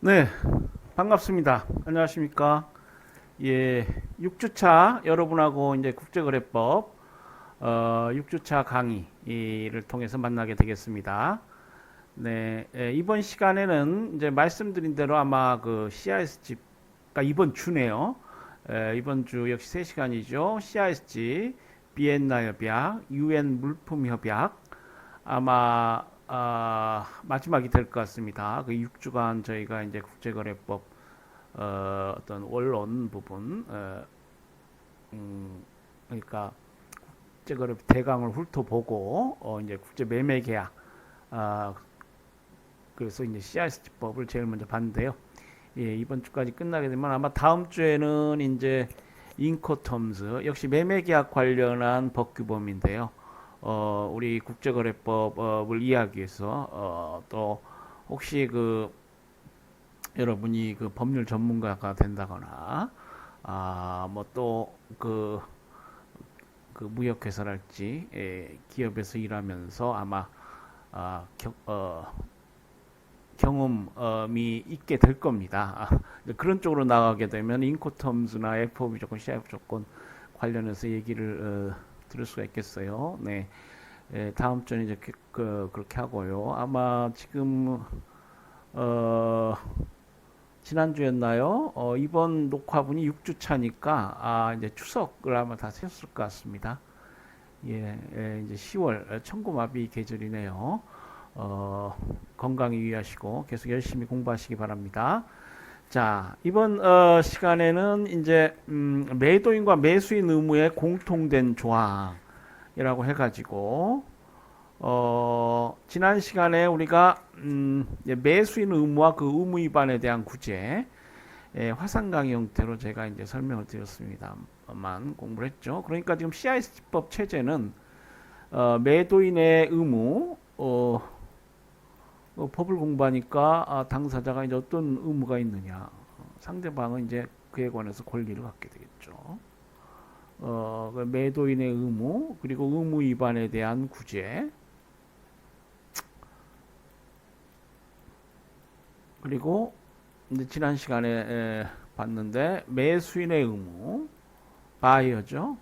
네, 반갑습니다. 안녕하십니까? 예, 6주차 여러분하고 이제 국제거래법 6주차 강의를 통해서 만나게 되겠습니다. 네, 이번 시간에는 이제 말씀드린 대로 아마 그 CISG, 가 이번 주네요. 이번 주 역시 3시간이죠. CISG, 비엔나 협약, UN 물품 협약, 아마 마지막이 될 것 같습니다. 그 6주간 저희가 이제 국제거래법 어떤 원론 부분, 그러니까 국제거래법 대강을 훑어보고 이제 국제 매매 계약, 어, 그래서 이제 CIS법을 제일 먼저 봤는데요. 예, 이번 주까지 끝나게 되면 아마 다음 주에는 이제 인코텀스 역시 매매계약 관련한 법규범인데요. 우리 국제거래법을 이해하기 위해서 또 혹시 그 여러분이 그 법률 전문가가 된다거나 뭐 또 그 무역회사랄지 기업에서 일하면서 아마 아, 경험이 있게 될 겁니다. 그런 쪽으로 나가게 되면 인코텀스나 FOB 조건, CIF 조건 관련해서 얘기를 들을 수가 있겠어요. 네, 다음 주는 이제 그렇게 하고요. 아마 지금 어, 지난주였나요? 이번 녹화분이 6주 차니까 이제 추석을 아마 다 세웠을 것 같습니다. 예, 이제 10월 천고마비 계절이네요. 어, 건강에 유의하시고 계속 열심히 공부하시기 바랍니다. 자, 이번 시간에는 이제 매도인과 매수인 의무의 공통된 조항이라고 해가지고 지난 시간에 우리가 매수인 의무와 그 의무 위반에 대한 구제 화상 강의 형태로 제가 이제 설명을 드렸습니다만 공부를 했죠. 그러니까 지금 CIS법 체제는 매도인의 의무 법을 공부하니까 당사자가 이제 어떤 의무가 있느냐 상대방은 이제 그에 관해서 권리를 갖게 되겠죠. 그 매도인의 의무 그리고 의무 위반에 대한 구제 그리고 이제 지난 시간에 봤는데 매수인의 의무 바이어죠.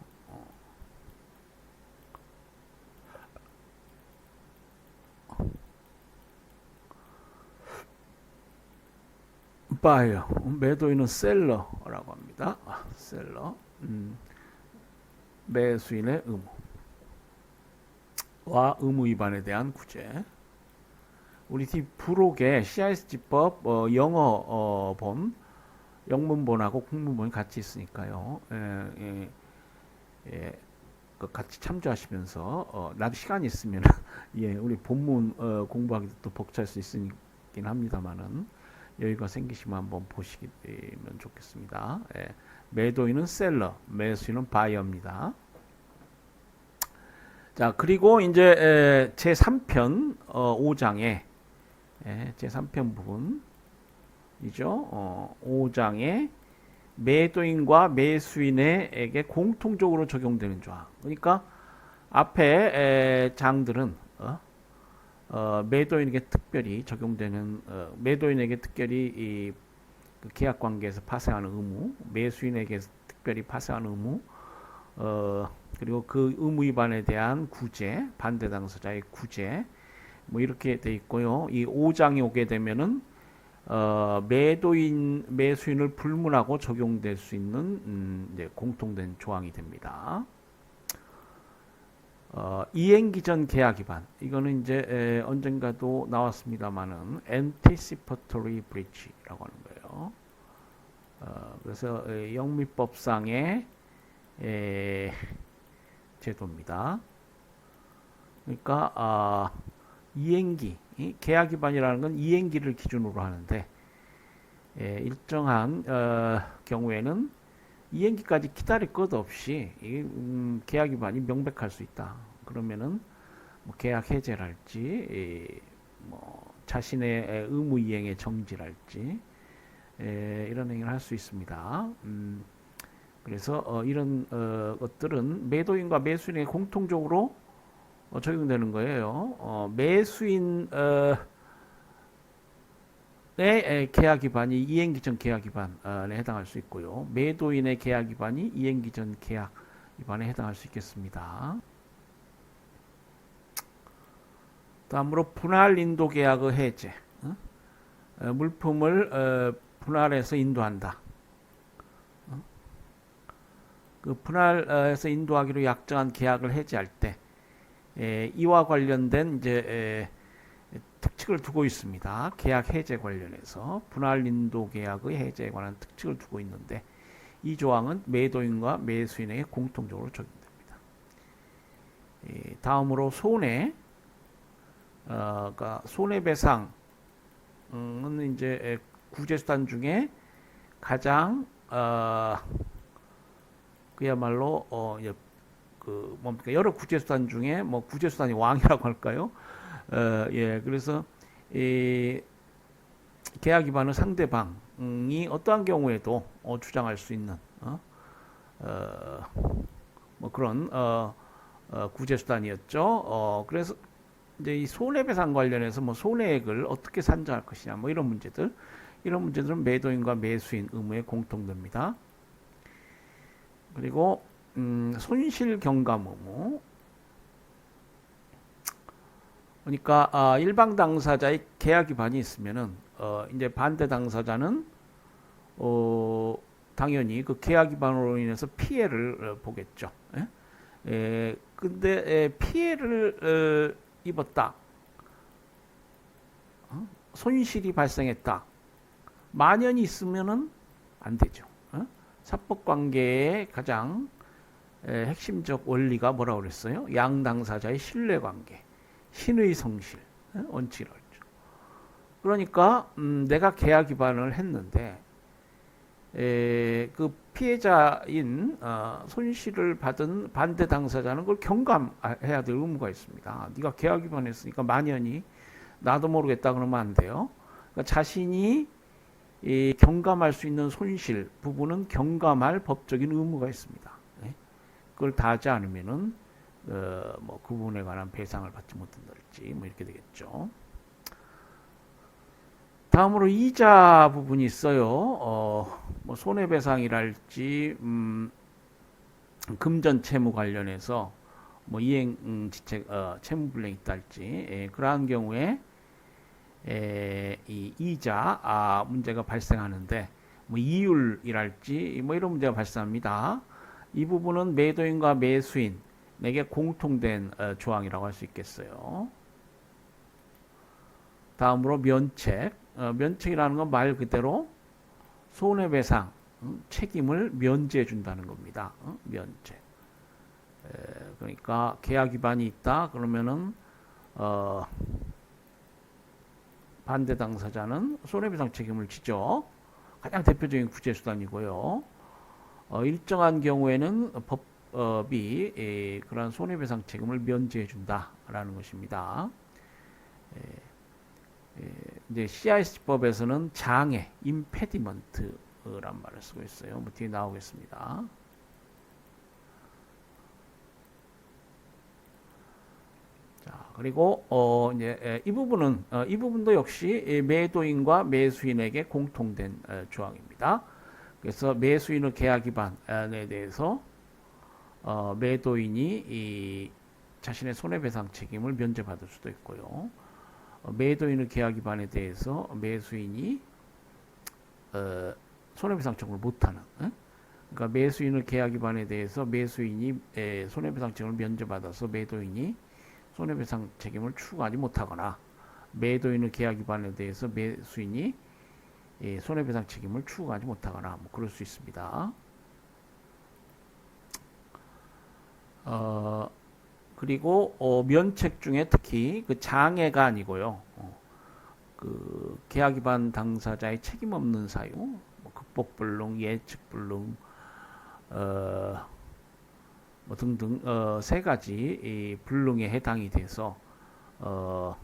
바이어 매도인은 셀러라고 합니다. 셀러 매수인의 의무와 의무 위반에 대한 구제 우리 팀 부록에 CISG법 영어 영문본하고 국문본이 같이 있으니까요. 예, 같이 참조하시면서 나도 시간이 있으면 예, 우리 본문 공부하기도 또 벅찰 수 있긴 합니다만은 여유가 생기시면 한번 보시면 좋겠습니다. 예, 매도인은 셀러, 매수인은 바이어입니다. 자, 그리고 이제 제 3편 5장에 제 3편 부분이죠. 5장에 매도인과 매수인에게 공통적으로 적용되는 조항. 그러니까 앞에 장들은 매도인에게 특별히 적용되는 매도인에게 특별히 그 계약 관계에서 파생하는 의무, 매수인에게 특별히 파생하는 의무, 그리고 그 의무 위반에 대한 구제, 반대 당사자의 구제, 뭐 이렇게 돼 있고요. 이 5장이 오게 되면은 매수인을 불문하고 적용될 수 있는 이제 공통된 조항이 됩니다. 이행기 전 계약 위반 이거는 이제 언젠가도 나왔습니다만은 anticipatory breach라고 하는 거예요. 그래서 영미법상의 제도입니다. 그러니까 이행기 계약 위반이라는 건 이행기를 기준으로 하는데 일정한 경우에는 이행기까지 기다릴 것 없이 계약 위반이 명백할 수 있다. 그러면은 뭐 계약 해제랄지 뭐 자신의 의무 이행의 정지랄지 이런 행위를 할 수 있습니다. 그래서 이런 것들은 매도인과 매수인에게 공통적으로 적용되는 거예요. 매수인의 계약 위반이 이행기 전 계약 위반에 해당할 수 있고요. 매도인의 계약 위반이 이행기 전 계약 위반에 해당할 수 있겠습니다. 다음으로 분할 인도 계약의 해제. 물품을 분할해서 인도한다. 그 분할해서 인도하기로 약정한 계약을 해지할 때 이와 관련된 이제 특칙을 두고 있습니다. 계약 해제 관련해서 분할 인도 계약의 해제에 관한 특칙을 두고 있는데 이 조항은 매도인과 매수인에게 공통적으로 적용됩니다. 다음으로 손해, 그러니까 손해배상은 이제 구제수단 중에 가장 그야말로 이제 그 뭡니까 여러 구제수단 중에 뭐 구제수단이 왕이라고 할까요? 예, 그래서 이 계약 위반은 상대방이 어떠한 경우에도 주장할 수 있는 뭐 그런 구제수단이었죠. 그래서 이제 이 손해배상 관련해서 뭐 손해액을 어떻게 산정할 것이냐 뭐 이런 문제들은 매도인과 매수인 의무에 공통됩니다. 그리고 손실 경감 의무. 그러니까 일방 당사자의 계약 위반이 있으면은 이제 반대 당사자는 당연히 그 계약 위반으로 인해서 피해를 보겠죠. 근데 피해를 입었다. 손실이 발생했다. 만연이 있으면은 안 되죠. 사법 관계의 가장 핵심적 원리가 뭐라고 그랬어요? 양 당사자의 신뢰 관계. 신의 성실 원칙이라고 했죠. 그러니까 내가 계약 위반을 했는데 그 피해자인 손실을 받은 반대 당사자는 그걸 경감해야 될 의무가 있습니다. 네가 계약 위반했으니까 만연히 나도 모르겠다 그러면 안 돼요. 그러니까 자신이 경감할 수 있는 손실 부분은 경감할 법적인 의무가 있습니다. 그걸 다 하지 않으면은 뭐 그 부분에 관한 배상을 받지 못한다든지 뭐 이렇게 되겠죠. 다음으로 이자 부분이 있어요. 뭐 손해배상이랄지 금전 채무 관련해서 뭐 이행지책 채무불이행이 있달지 그러한 경우에 이 이자 문제가 발생하는데 뭐 이율이랄지 뭐 이런 문제가 발생합니다. 이 부분은 매도인과 매수인에게 공통된 조항이라고 할 수 있겠어요. 다음으로 면책. 면책이라는 건 말 그대로 손해배상 책임을 면제해 준다는 겁니다. 면책. 그러니까 계약 위반이 있다 그러면은 반대 당사자는 손해배상 책임을 지죠. 가장 대표적인 구제수단이고요. 일정한 경우에는 법이 그러한 손해배상 책임을 면제해 준다라는 것입니다. 이제 CIC법에서는 장애, 임페디먼트란 말을 쓰고 있어요. 뭐 뒤에 나오겠습니다. 자, 그리고 이제 이 부분도 역시 매도인과 매수인에게 공통된 조항입니다. 그래서 매수인의 계약 위반에 대해서 매도인이 자신의 손해배상 책임을 면제받을 수도 있고요. 매도인의 계약 위반에 대해서 매수인이 손해배상 청구를 못하는. 그러니까 매수인의 계약 위반에 대해서 매수인이 손해배상 책임을 면제받아서 매도인이 손해배상 책임을 추구하지 못하거나 매도인의 계약 위반에 대해서 매수인이 손해배상 책임을 추구하지 못하거나 뭐 그럴 수 있습니다. 그리고 면책 중에 특히 그 장애가 아니고요. 그 계약 위반 당사자의 책임 없는 사유, 뭐 극복불능, 예측불능, 뭐 등등 세 가지 이 불능에 해당이 돼서 그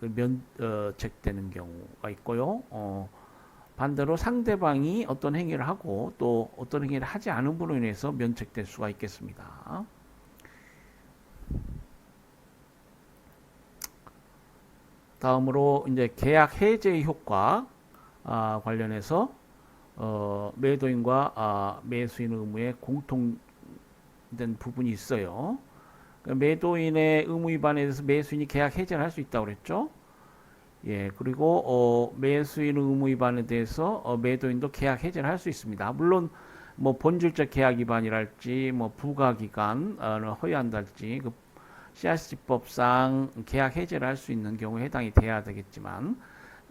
면책되는 경우가 있고요. 반대로 상대방이 어떤 행위를 하고 또 어떤 행위를 하지 않은 분으로 인해서 면책될 수가 있겠습니다. 다음으로 이제 계약 해제 효과 관련해서 매도인과 매수인 의무의 공통된 부분이 있어요. 그러니까 매도인의 의무 위반에 대해서 매수인이 계약 해제를 할 수 있다고 그랬죠. 예, 그리고 매수인 의무 위반에 대해서 매도인도 계약 해제를 할 수 있습니다. 물론 뭐 본질적 계약 위반이랄지 뭐 부가 기간을 허위한달지 그 CRC법상 계약 해제를 할 수 있는 경우에 해당이 돼야 되겠지만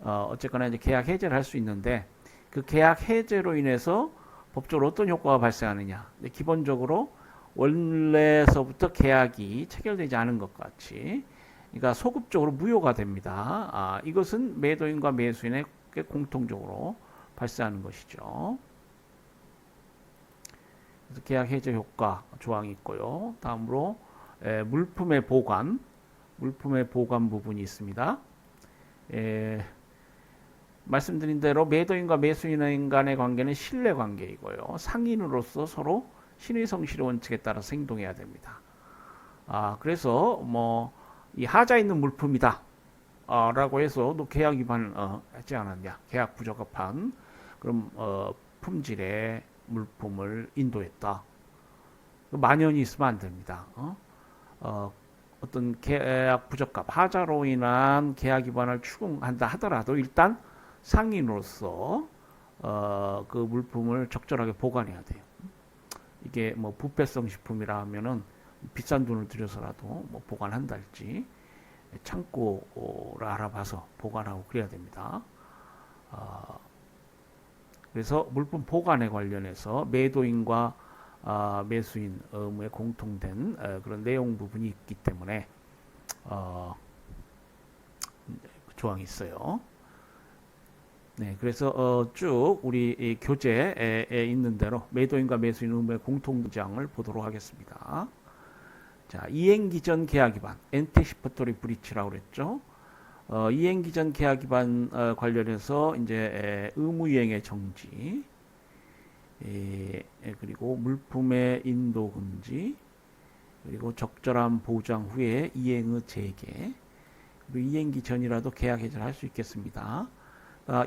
어쨌거나 이제 계약 해제를 할 수 있는데 그 계약 해제로 인해서 법적으로 어떤 효과가 발생하느냐. 기본적으로 원래서부터 계약이 체결되지 않은 것 같이 그러니까 소급적으로 무효가 됩니다. 이것은 매도인과 매수인에게 공통적으로 발생하는 것이죠. 그래서 계약 해제 효과 조항이 있고요. 다음으로 물품의 보관 부분이 있습니다. 말씀드린 대로 매도인과 매수인 간의 관계는 신뢰 관계이고요. 상인으로서 서로 신의 성실의 원칙에 따라서 행동해야 됩니다. 그래서 뭐 이 하자 있는 물품이다 라고 해서 너 계약 위반 하지 않았냐, 계약 부적합한 그럼 품질의 물품을 인도했다. 만연이 있으면 안 됩니다. 어떤 계약 부적합, 하자로 인한 계약 위반을 추궁한다 하더라도 일단 상인으로서 그 물품을 적절하게 보관해야 돼요. 이게 뭐 부패성 식품이라 하면은 비싼 돈을 들여서라도 뭐 보관한달지 창고를 알아봐서 보관하고 그래야 됩니다. 그래서 물품 보관에 관련해서 매도인과 매수인 의무에 공통된 그런 내용 부분이 있기 때문에 조항이 있어요. 네, 그래서 쭉 우리 이 교재에 있는 대로 매도인과 매수인 의무의 공통점을 보도록 하겠습니다. 자, 이행기전 계약 위반, 엔티시퍼토리 브리치라고 그랬죠. 이행기전 계약 위반 관련해서 이제 의무이행의 정지, 그리고 물품의 인도 금지, 그리고 적절한 보장 후에 이행의 재개, 그리고 이행기 전이라도 계약 해지를 할 수 있겠습니다.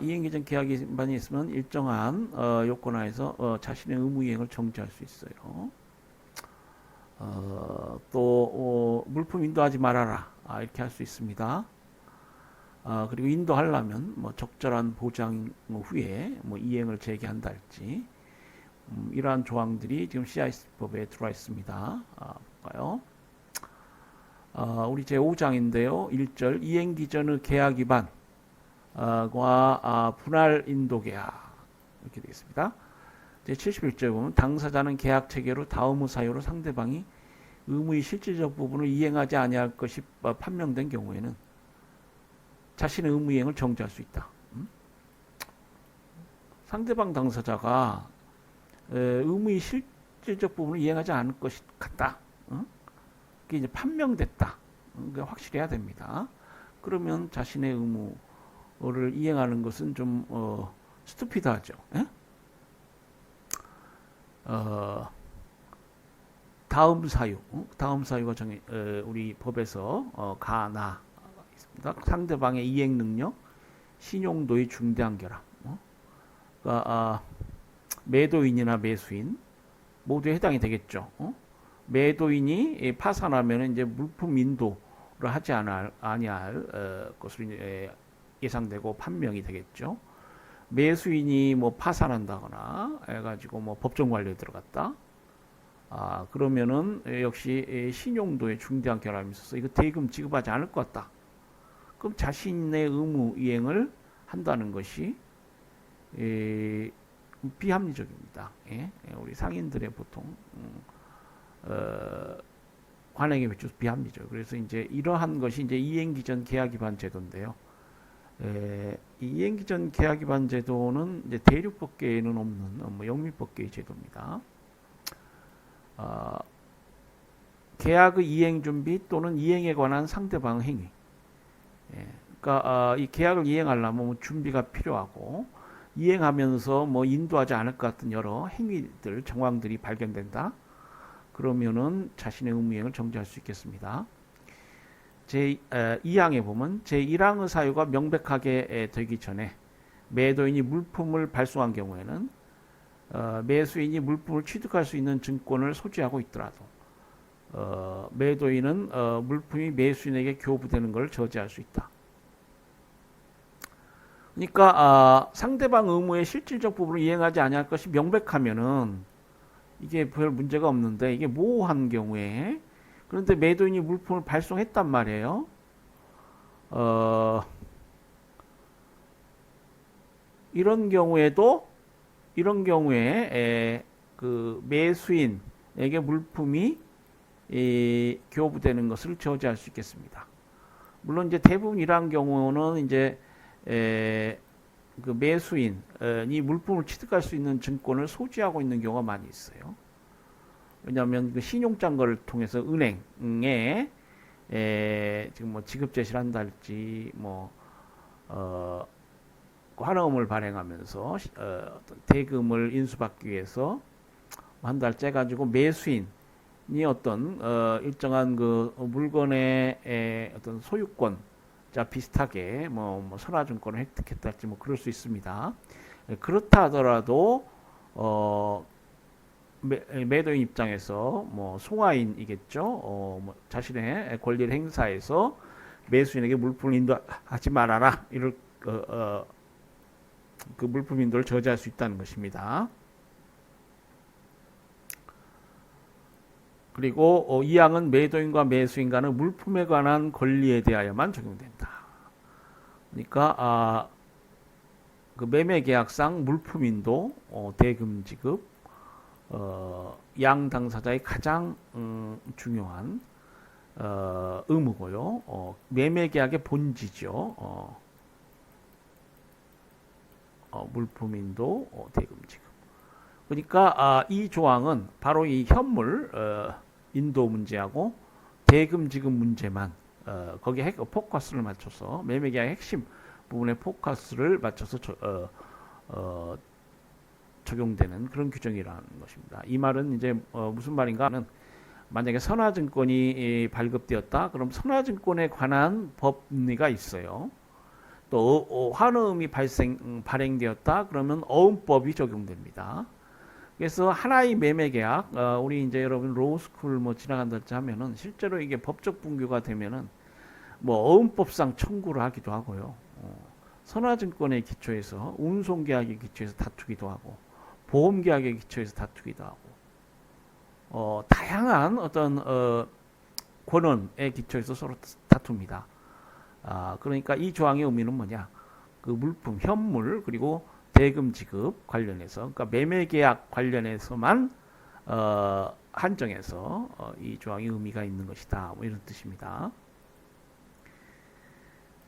이행기 전 계약 위반이 있으면 일정한 요건 하에서 자신의 의무 이행을 정지할 수 있어요. 또 물품 인도하지 말아라 이렇게 할 수 있습니다. 그리고 인도하려면 뭐 적절한 보장 후에 뭐 이행을 재개한다 할지 이러한 조항들이 지금 CIC법에 들어와 있습니다. 볼까요? 우리 제5장인데요. 1절 이행기전의 계약 위반 과 분할 인도 계약 이렇게 되어 있습니다. 제71조에 보면 당사자는 계약 체계로 다음의 사유로 상대방이 의무의 실질적 부분을 이행하지 아니할 것이 판명된 경우에는 자신의 의무 이행을 정지할 수 있다. 상대방 당사자가 의무의 실질적 부분을 이행하지 않을 것이 같다. 그게 이제 판명됐다. 그게 확실해야 됩니다. 그러면 자신의 의무를 이행하는 것은 좀 스투피드하죠. 다음 사유가 우리 법에서 가나 있습니다. 상대방의 이행 능력, 신용도의 중대한 결함. 그러니까 매도인이나 매수인 모두에 해당이 되겠죠. 매도인이 파산하면 이제 물품 인도를 하지 아니할 것으로 예상되고 판명이 되겠죠. 매수인이 뭐 파산한다거나 해가지고 뭐 법정 관리에 들어갔다. 그러면은 역시 신용도에 중대한 결함이 있어서 이거 대금 지급하지 않을 것 같다. 그럼 자신의 의무 이행을 한다는 것이 비합리적입니다. 우리 상인들의 보통 관행에 비춰서 비합리적. 그래서 이제 이러한 것이 이제 이행기전 계약 위반 제도인데요. 이행기전 계약 위반 제도는 이제 대륙법계에는 없는 영미법계의 제도입니다. 계약의 이행 준비 또는 이행에 관한 상대방 행위. 그러니까 이 계약을 이행하려면 뭐 준비가 필요하고 이행하면서 뭐 인도하지 않을 것 같은 여러 행위들, 정황들이 발견된다. 그러면은 자신의 의무 이행을 정지할 수 있겠습니다. 제2항에 보면 제1항의 사유가 명백하게 되기 전에 매도인이 물품을 발송한 경우에는 매수인이 물품을 취득할 수 있는 증권을 소지하고 있더라도 매도인은 물품이 매수인에게 교부되는 것을 저지할 수 있다. 그러니까 상대방 의무의 실질적 부분을 이행하지 아니할 것이 명백하면은 이게 별 문제가 없는데, 이게 모호한 경우에, 그런데 매도인이 물품을 발송했단 말이에요. 이런 경우에 그 매수인에게 물품이 교부되는 것을 저지할 수 있겠습니다. 물론 이제 대부분 이러한 경우는 이제 그 매수인이 물품을 취득할 수 있는 증권을 소지하고 있는 경우가 많이 있어요. 왜냐하면 그 신용장거를 통해서 은행에 지금 뭐 지급 제시를 한달지 환원을 발행하면서 어떤 대금을 인수받기 위해서 한 달째 가지고 매수인이 어떤 일정한 그 물건의 어떤 소유권 자 비슷하게 뭐 선화증권을 획득했달지 뭐 그럴 수 있습니다. 그렇다 하더라도 매도인 입장에서 뭐 송화인이겠죠. 뭐 자신의 권리를 행사해서 매수인에게 물품을 인도하지 말아라. 이럴 그 물품 인도를 저지할 수 있다는 것입니다. 그리고 이 항은 매도인과 매수인 간의 물품에 관한 권리에 대하여만 적용된다. 그러니까 그 매매계약상 물품인도 대금 지급 양 당사자의 가장 중요한 의무고요. 매매계약의 본질이죠. 물품인도 대금 지급. 그러니까 이 조항은 바로 이 현물 인도 문제하고 대금 지급 문제만 거기에 포커스를 맞춰서 매매계약의 핵심 부분에 포커스를 맞춰서 적용되는 그런 규정이라는 것입니다. 이 말은 이제 무슨 말인가 하면, 만약에 선화증권이 발급되었다, 그럼 선화증권에 관한 법리가 있어요. 또 환어음이 발행되었다, 그러면 어음법이 적용됩니다. 그래서 하나의 매매계약, 우리 이제 여러분 로스쿨 뭐 지나간다지 하면은 실제로 이게 법적 분규가 되면은 뭐 어음법상 청구를 하기도 하고요. 선화증권의 기초에서 운송계약의 기초에서 다투기도 하고, 보험계약의 기초에서 다투기도 하고, 다양한 어떤 권한의 기초에서 서로 다툽니다. 그러니까 이 조항의 의미는 뭐냐? 그 물품, 현물 그리고 대금 지급 관련해서, 그러니까 매매계약 관련해서만 한정해서 이 조항의 의미가 있는 것이다. 뭐 이런 뜻입니다.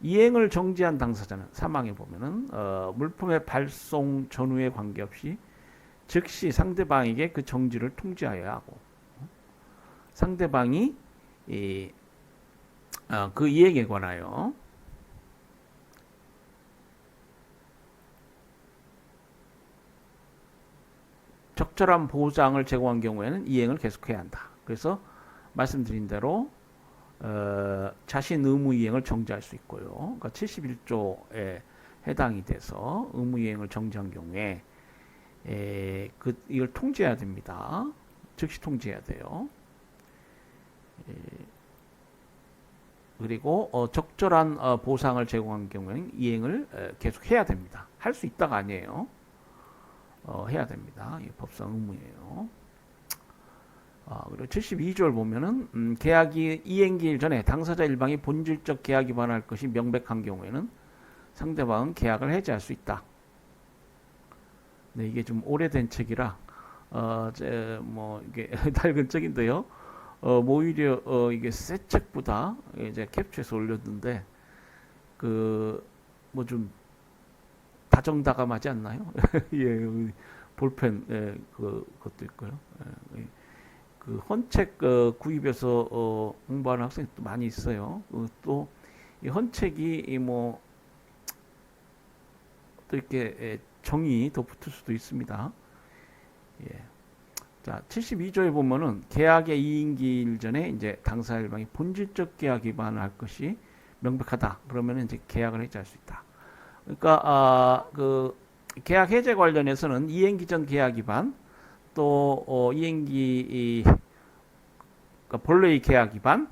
이행을 정지한 당사자는 사망에 보면은 물품의 발송 전후에 관계없이 즉시 상대방에게 그 정지를 통지하여야 하고, 상대방이 그 이행에 관하여 적절한 보장을 제공한 경우에는 이행을 계속해야 한다. 그래서 말씀드린 대로 자신 의무 이행을 정지할 수 있고요. 그러니까 71조에 해당이 돼서 의무 이행을 정지한 경우에 이걸 통지해야 됩니다. 즉시 통지해야 돼요. 그리고 적절한 보상을 제공한 경우에는 이행을 계속해야 됩니다. 할 수 있다가 아니에요. 해야 됩니다. 이게 법상 의무예요. 그리고 72조를 보면은 계약이 이행기일 전에 당사자 일방이 본질적 계약 위반할 것이 명백한 경우에는 상대방은 계약을 해지할 수 있다. 네, 이게 좀 오래된 책이라 뭐 이게 낡은 책인데요. 뭐 오히려 이게 새 책보다 이제 캡처해서 올렸는데 그 뭐 좀 다정다감하지 않나요? 예, 볼펜 그것도 있고요. 그 헌책 구입해서 공부하는 학생이 또 많이 있어요. 또 이 헌책이 뭐 또 이렇게 정이 더 붙을 수도 있습니다. 예. 자, 72조에 보면은 계약의 이행기일 전에 이제 당사 일방이 본질적 계약 위반을 할 것이 명백하다. 그러면 이제 계약을 해지할 수 있다. 그러니까 그 계약 해제 관련해서는 이행기 전 계약 위반, 또 이행기 그러니까 본래의 계약 위반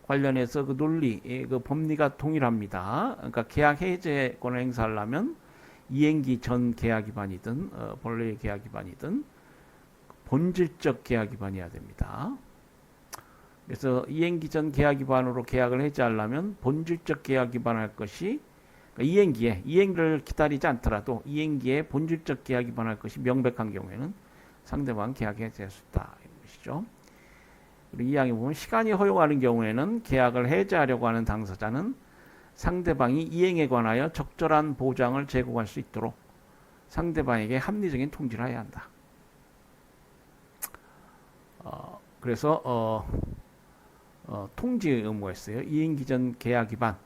관련해서 그 논리, 그 법리가 동일합니다. 그러니까 계약 해제권을 행사하려면 이행기 전 계약 위반이든 본래의 계약 위반이든 본질적 계약 위반이어야 됩니다. 그래서 이행기 전 계약 위반으로 계약을 해지하려면 본질적 계약 위반할 것이 그러니까 이행기를 기다리지 않더라도 이행기에 본질적 계약 위반할 것이 명백한 경우에는 상대방 계약 해지할 수 있다 이런 것이죠. 그리고 2항에 보면 시간이 허용하는 경우에는 계약을 해지하려고 하는 당사자는 상대방이 이행에 관하여 적절한 보장을 제공할 수 있도록 상대방에게 합리적인 통지를 해야 한다. 그래서 통지 의무가 있어요. 이행기 전 계약 위반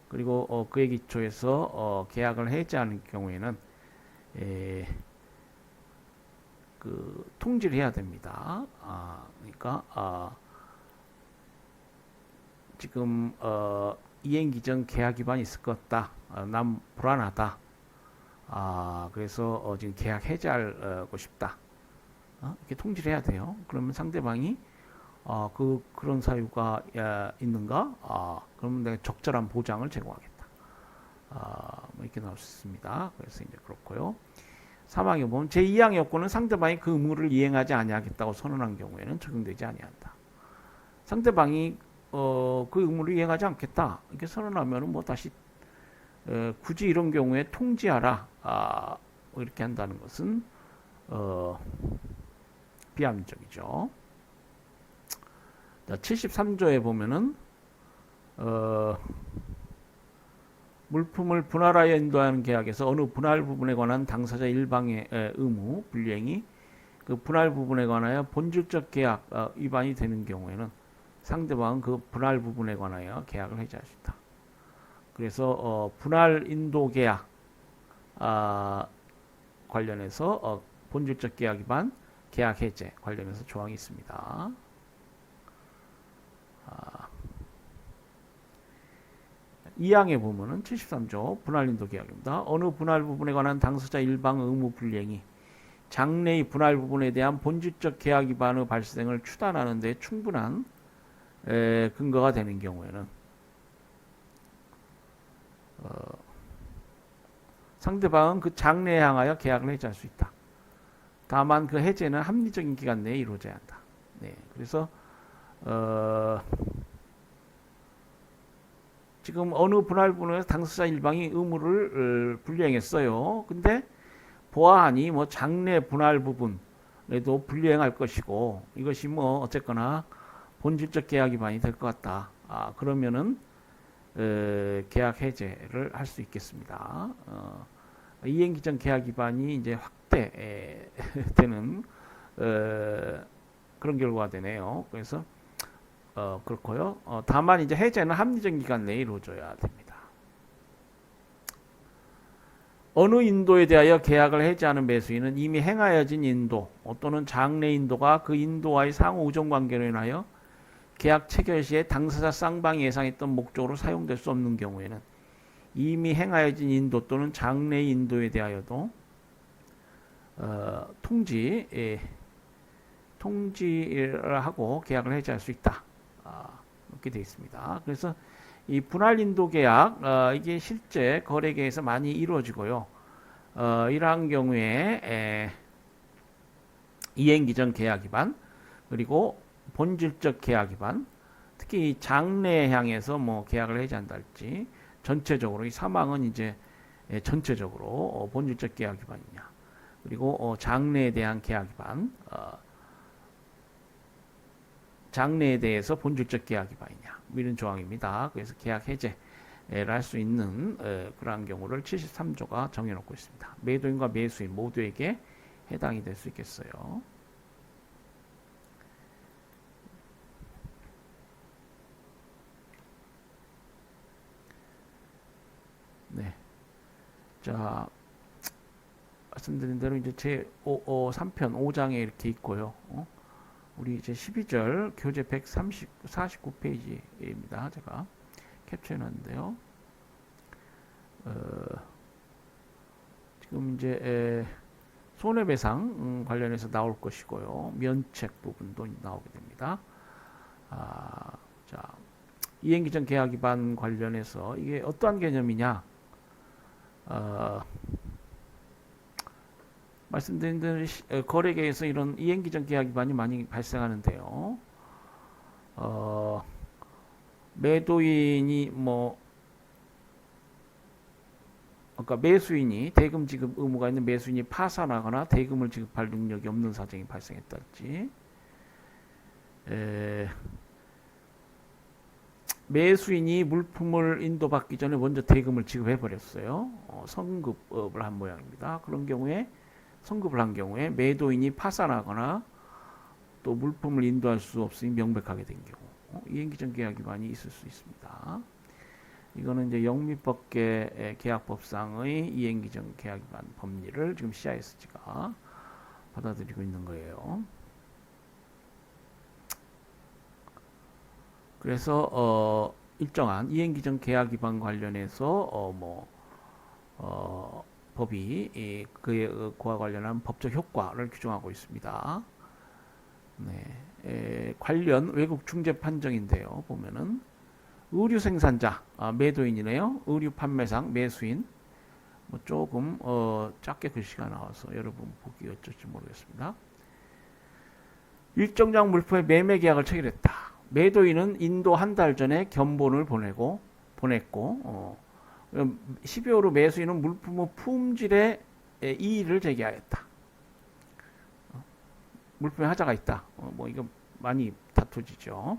그리고 그에 기초해서 계약을 해지하는 경우에는 그 통지를 해야 됩니다. 그러니까 지금 이행기 전 계약 위반이 있을 것 같다. 난 불안하다. 그래서 지금 계약 해지하고 싶다. 이렇게 통지를 해야 돼요. 그러면 상대방이 그런 사유가 있는가? 그러면 내가 적절한 보장을 제공하겠다. 뭐 이렇게 나올 수 있습니다. 그래서 이제 그렇고요. 3항에 보면 제2항 요건은 상대방이 그 의무를 이행하지 아니하겠다고 선언한 경우에는 적용되지 아니한다. 상대방이 그 의무를 이행하지 않겠다 이렇게 선언하면은 뭐 다시 굳이 이런 경우에 통지하라 뭐 이렇게 한다는 것은 비합리적이죠. 자, 73조에 보면은 물품을 분할하여 인도하는 계약에서 어느 분할 부분에 관한 당사자 일방의 의무 불이행이 그 분할 부분에 관하여 본질적 계약 위반이 되는 경우에는 상대방은 그 분할 부분에 관하여 계약을 해지할 수 있다. 그래서 분할 인도 계약 관련해서 본질적 계약 위반, 계약 해제 관련해서 조항이 있습니다. 2항에 보면은 73조 분할인도 계약입니다. 어느 분할 부분에 관한 당사자 일방 의무 불이행이 장래의 분할 부분에 대한 본질적 계약 위반의 발생을 추단하는 데 충분한 근거가 되는 경우에는 상대방은 그 장래에 향하여 계약을 해지할 수 있다. 다만 그 해제는 합리적인 기간 내에 이루어져야 한다. 네, 그래서 지금 어느 분할 부분에서 당사자 일방이 의무를 불이행했어요. 근데 보아하니 뭐 장래 분할 부분에도 불이행할 것이고 이것이 뭐 어쨌거나 본질적 계약 위반이 될 것 같다. 그러면은 계약 해제를 할 수 있겠습니다. 이행기 전 계약 위반이 이제 확대되는 그런 결과가 되네요. 그래서 그렇고요. 다만 이제 해제는 합리적 기간 내에 이루어져야 됩니다. 어느 인도에 대하여 계약을 해지하는 매수인은 이미 행하여진 인도 또는 장래 인도가 그 인도와의 상호 의존 관계로 인하여 계약 체결 시에 당사자 쌍방이 예상했던 목적으로 사용될 수 없는 경우에는 이미 행하여진 인도 또는 장래 인도에 대하여도 통지를 하고 계약을 해지할 수 있다. 이렇게 되어 있습니다. 그래서 이 분할 인도 계약 이게 실제 거래계에서 많이 이루어지고요. 이러한 경우에 이행기 전 계약 위반 그리고 본질적 계약 위반 특히 장래에 향해서 뭐 계약을 해지한다 할지 전체적으로 이 사망은 이제 전체적으로 본질적 계약 위반이냐 그리고 장래에 대한 계약 위반 장래에 대해서 본질적 계약 위반이냐 이런 조항입니다. 그래서 계약 해제를 할 수 있는 그러한 경우를 73조가 정해놓고 있습니다. 매도인과 매수인 모두에게 해당이 될 수 있겠어요. 네. 자, 말씀드린 대로 이제 제 3편 5장에 이렇게 있고요. 우리 이제 12절 교재 49페이지입니다. 제가 캡처해 놨는데요. 지금 이제 손해배상 관련해서 나올 것이고요. 면책 부분도 나오게 됩니다. 자, 이행기전 계약 위반 관련해서 이게 어떠한 개념이냐? 말씀드린 대로 거래계에서 이런 이행기전 계약 위반이 많이 발생하는데요. 매도인이 그러니까 매수인이 대금 지급 의무가 있는 매수인이 파산하거나 대금을 지급할 능력이 없는 사정이 발생했다든지, 매수인이 물품을 인도받기 전에 먼저 대금을 지급해 버렸어요. 성급을 한 모양입니다. 그런 경우에 성급을 한 경우에 매도인이 파산하거나 또 물품을 인도할 수 없으니 명백하게 된 경우 이행기전 계약 위반이 있을 수 있습니다. 이거는 이제 영미법계 계약법상의 이행기전 계약 위반 법리를 지금 CISG가 받아들이고 있는 거예요. 그래서 일정한 이행기전 계약 위반 관련해서 법이 그와 관련한 법적 효과를 규정하고 있습니다. 네, 관련 외국 중재 판정인데요. 보면은 의류 생산자, 매도인이네요. 의류 판매상, 매수인. 조금 작게 글씨가 나와서 여러분 보기 어쩔지 모르겠습니다. 일정량 물품의 매매 계약을 체결했다. 매도인은 인도 한 달 전에 견본을 보냈고 12호로 매수인은 물품의 품질에 이의를 제기하였다. 물품에 하자가 있다. 이거 많이 다투지죠.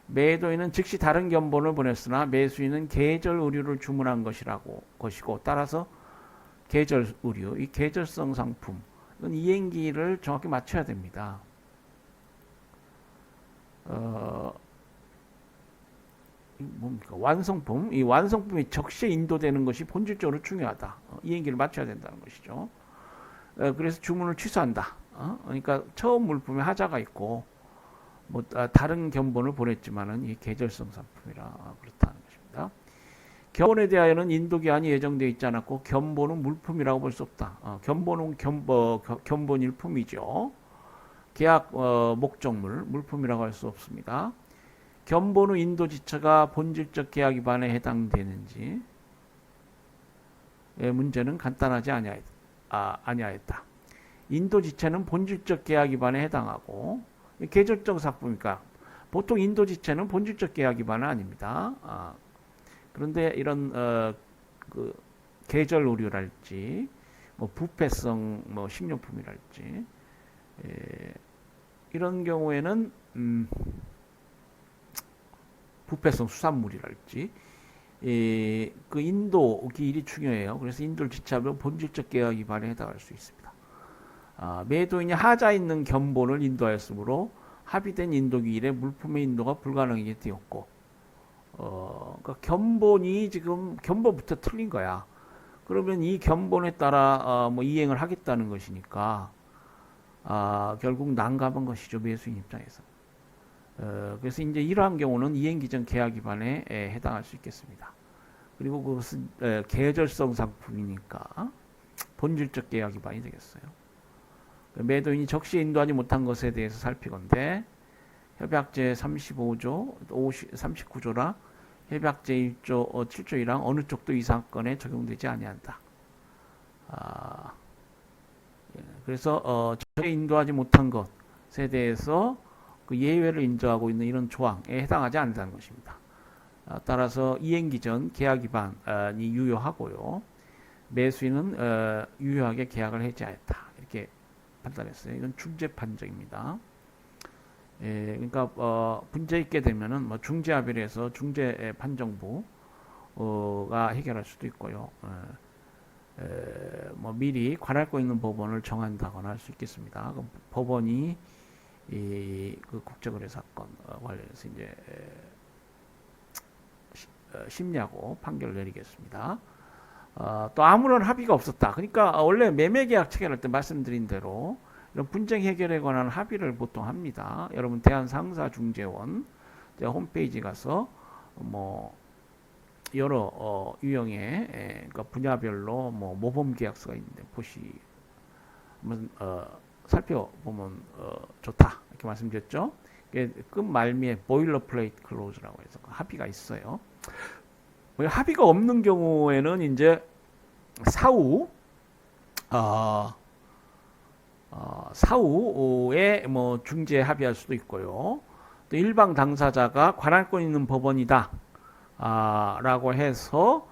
매도인은 즉시 다른 견본을 보냈으나 매수인은 계절 의류를 주문한 것이고 따라서 계절 의류, 이 계절성 상품, 이건 이행기를 정확히 맞춰야 됩니다. 뭡니까? 완성품. 이 완성품이 적시에 인도되는 것이 본질적으로 중요하다. 이행기를 맞춰야 된다는 것이죠. 그래서 주문을 취소한다. 그러니까 처음 물품에 하자가 있고 다른 견본을 보냈지만은 이 계절성 상품이라 그렇다는 것입니다. 견본에 대하여는 인도 기한이 예정되어 있지 않았고 견본은 물품이라고 볼 수 없다. 견본은 견본일품이죠. 계약 목적물 물품이라고 할 수 없습니다. 견본 후 인도 지처가 본질적 계약 위반에 해당되는지 문제는 간단하지 아니하였다. 인도 지체는 본질적 계약 위반에 해당하고 계절적 상품이니까 보통 인도 지체는 본질적 계약 위반은 아닙니다. 그런데 이런 그 계절 의류랄지 부패성 식료품이랄지 이런 경우에는 부패성 수산물이랄지 그 인도 기일이 중요해요. 그래서 인도를 지체하면 본질적 계약 위반에 해당할 수 있습니다. 매도인이 하자 있는 견본을 인도하였으므로 합의된 인도 기일에 물품의 인도가 불가능하게 되었고, 그러니까 견본이 지금 견본부터 틀린 거야. 그러면 이 견본에 따라 이행을 하겠다는 것이니까 결국 난감한 것이죠, 매수인 입장에서. 그래서 이제 이러한 경우는 이행기전 계약 위반에 해당할 수 있겠습니다. 그리고 그것은 계절성 상품이니까 본질적 계약 위반이 되겠어요. 매도인이 적시에 인도하지 못한 것에 대해서 살피건대 협약제 35조, 39조라 협약제 1조, 7조 1항 어느 쪽도 이 사건에 적용되지 아니한다. 그래서 적시에 인도하지 못한 것에 대해서 그 예외를 인정하고 있는 이런 조항에 해당하지 않는다는 것입니다. 따라서 이행기전 계약 위반이 유효하고요. 매수인은 유효하게 계약을 해지하였다. 이렇게 판단했어요. 이건 중재 판정입니다. 그러니까 문제 있게 되면은 중재합의에서 중재 판정부가 해결할 수도 있고요. 미리 관할 거 있는 법원을 정한다거나 할 수 있겠습니다. 법원이 그 국제거래 사건 관련해서 이제 심리하고 판결을 내리겠습니다. 또 아무런 합의가 없었다. 그러니까 원래 매매계약 체결할 때 말씀드린 대로 이런 분쟁 해결에 관한 합의를 보통 합니다. 여러분 대한상사중재원 홈페이지 가서 뭐 여러 유형의 그러니까 분야별로 뭐 모범 계약서가 있는데 한번 살펴보면 좋다 이렇게 말씀드렸죠. 끝 말미에 보일러플레이트 클로즈라고 해서 합의가 있어요. 합의가 없는 경우에는 이제 사후 사후에 뭐 중재 합의할 수도 있고요. 또 일방 당사자가 관할권 있는 법원이다 라고 해서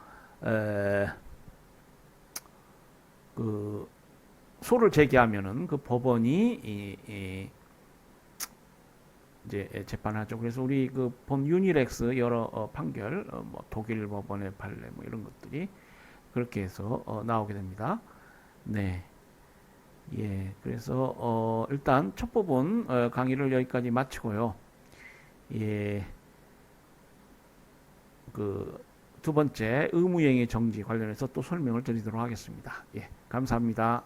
그 소를 제기하면은 그 법원이 이제 재판하죠. 그래서 우리 그 본 유니렉스 여러 판결, 뭐 독일 법원의 판례 뭐 이런 것들이 그렇게 해서 나오게 됩니다. 네, 예, 그래서 일단 첫 부분 강의를 여기까지 마치고요. 예, 그 두 번째 의무행위 정지 관련해서 또 설명을 드리도록 하겠습니다. 예, 감사합니다.